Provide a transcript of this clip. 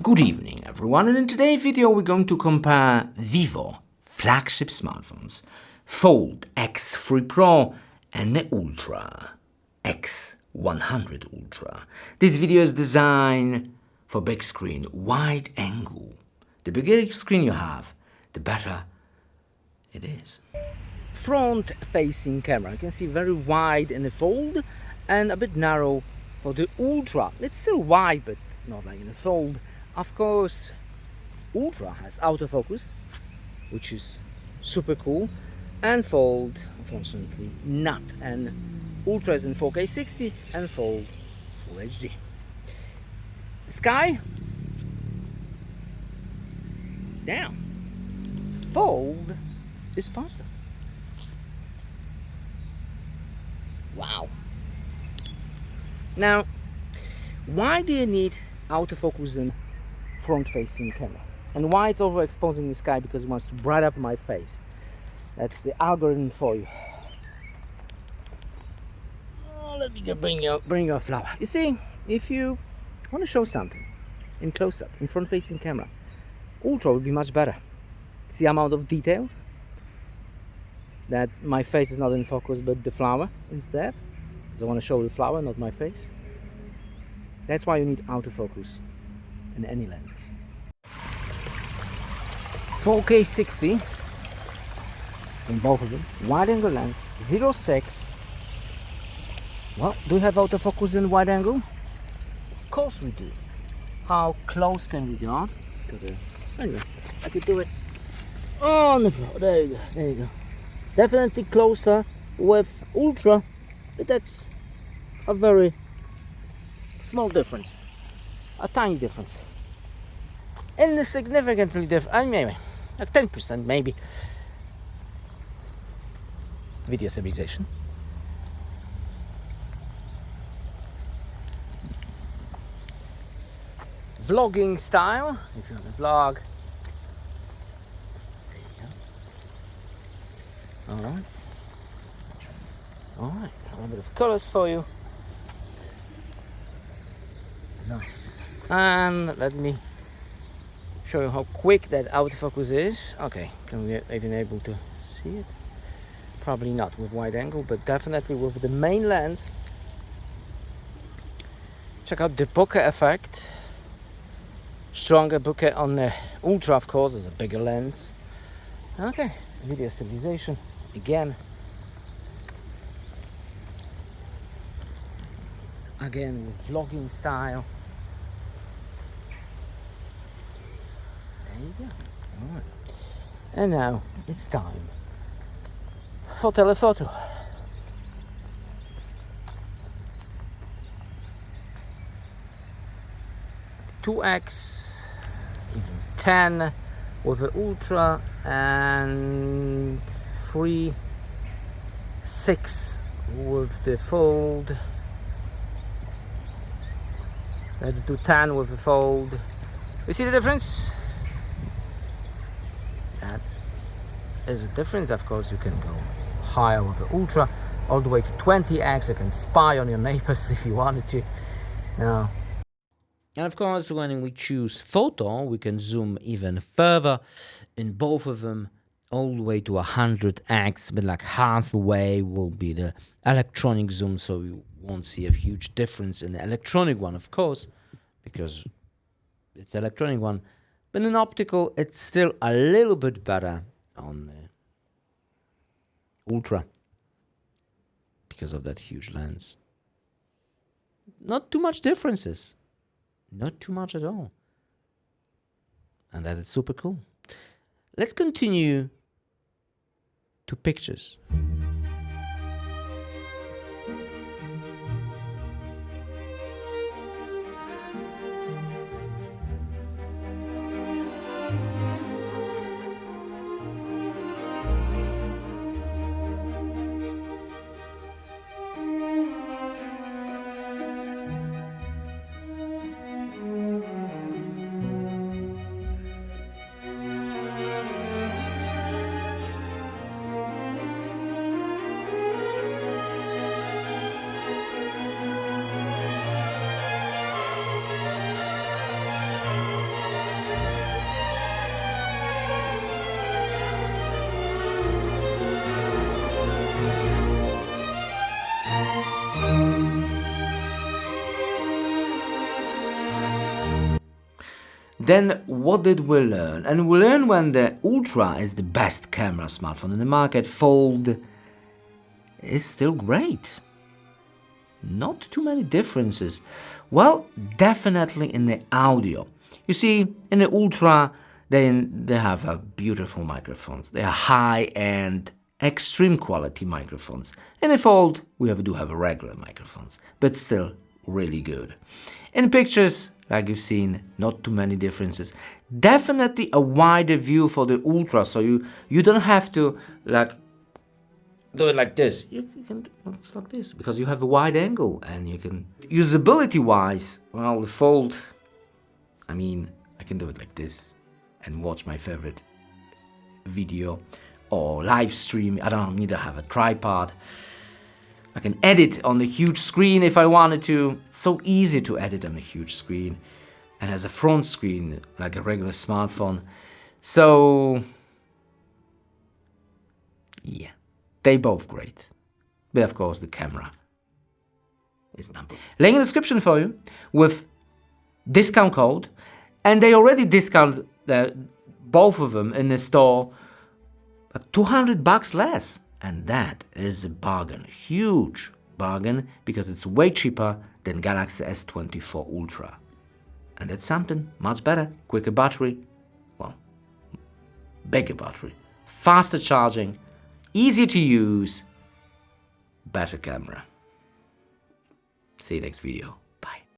Good evening everyone, and in today's video we're going to compare Vivo flagship smartphones Fold X3 Pro and the Ultra X100 Ultra. This video is designed for big screen, wide angle. The bigger screen you have, the better it is. Front facing camera, you can see very wide in the Fold and a bit narrow for the Ultra. It's still wide but not like in the Fold. Of course, Ultra has autofocus, which is super cool, and Fold, unfortunately, not. And Ultra is in 4K 60 and Fold Full HD. Sky, down. Fold is faster. Wow. Now, why do you need autofocus in front-facing camera, and why it's overexposing the sky? Because it wants to brighten up my face. That's the algorithm for you. Oh, let me bring your flower. You see, if you want to show something in close-up in front-facing camera, Ultra would be much better. See the amount of details that my face is not in focus but the flower instead, because I want to show the flower, not my face. That's why you need autofocus in any lens. 4K 60 in both of them, wide angle lens, 0.6. Well, do you have autofocus in wide angle? Of course we do. How close can we get to the... Anyway, I could do it on the floor. There you go, there you go. Definitely closer with Ultra, but that's a very small difference, a tiny difference, and a significantly different, maybe like 10% maybe, video stabilization. Vlogging style, if you want to vlog, there you go. Alright, a little bit of colors for you. Nice. And let me show you how quick that autofocus is. Okay, can we even able to see it? Probably not with wide angle, but definitely with the main lens. Check out the bokeh effect. Stronger bokeh on the Ultra, of course, is a bigger lens. Okay, video stabilization again. Again with vlogging style. There you go. All right. And now it's time for telephoto. (2x), even 10 with the Ultra, and 3, 6 with the Fold. Let's do 10 with the Fold. You see the difference? That is a difference. Of course, you can go higher with the Ultra, all the way to 20x. You can spy on your neighbors if you wanted to. Now, and of course, when we choose photo, we can zoom even further in both of them, all the way to 100x, but like halfway will be the electronic zoom, so you won't see a huge difference in the electronic one, of course, because it's electronic one. But in optical, it's still a little bit better on the Ultra because of that huge lens. Not too much differences. Not too much at all. And that is super cool. Let's continue to pictures. Then what did we learn? And we learned when the Ultra is the best camera smartphone in the market, Fold is still great. Not too many differences. Well, definitely in the audio. You see, in the Ultra, they have beautiful microphones. They are high-end, extreme quality microphones. In the Fold, we do have regular microphones, but still really good. In pictures, like you've seen, not too many differences. Definitely a wider view for the Ultra, so you don't have to like do it like this. You can do it like this because you have a wide angle, and you can usability-wise. Well, the Fold, I mean, I can do it like this and watch my favorite video or live stream. I don't need to have a tripod. I can edit on the huge screen if I wanted to. It's so easy to edit on a huge screen. And has a front screen like a regular smartphone. So, yeah, they both great. But of course the camera is number one. Link in the description for you with discount code. And they already discount both of them in the store at $200 less. And that is a bargain, huge bargain, because it's way cheaper than Galaxy S24 Ultra. And that's something much better, quicker battery, well, bigger battery, faster charging, easier to use, better camera. See you next video.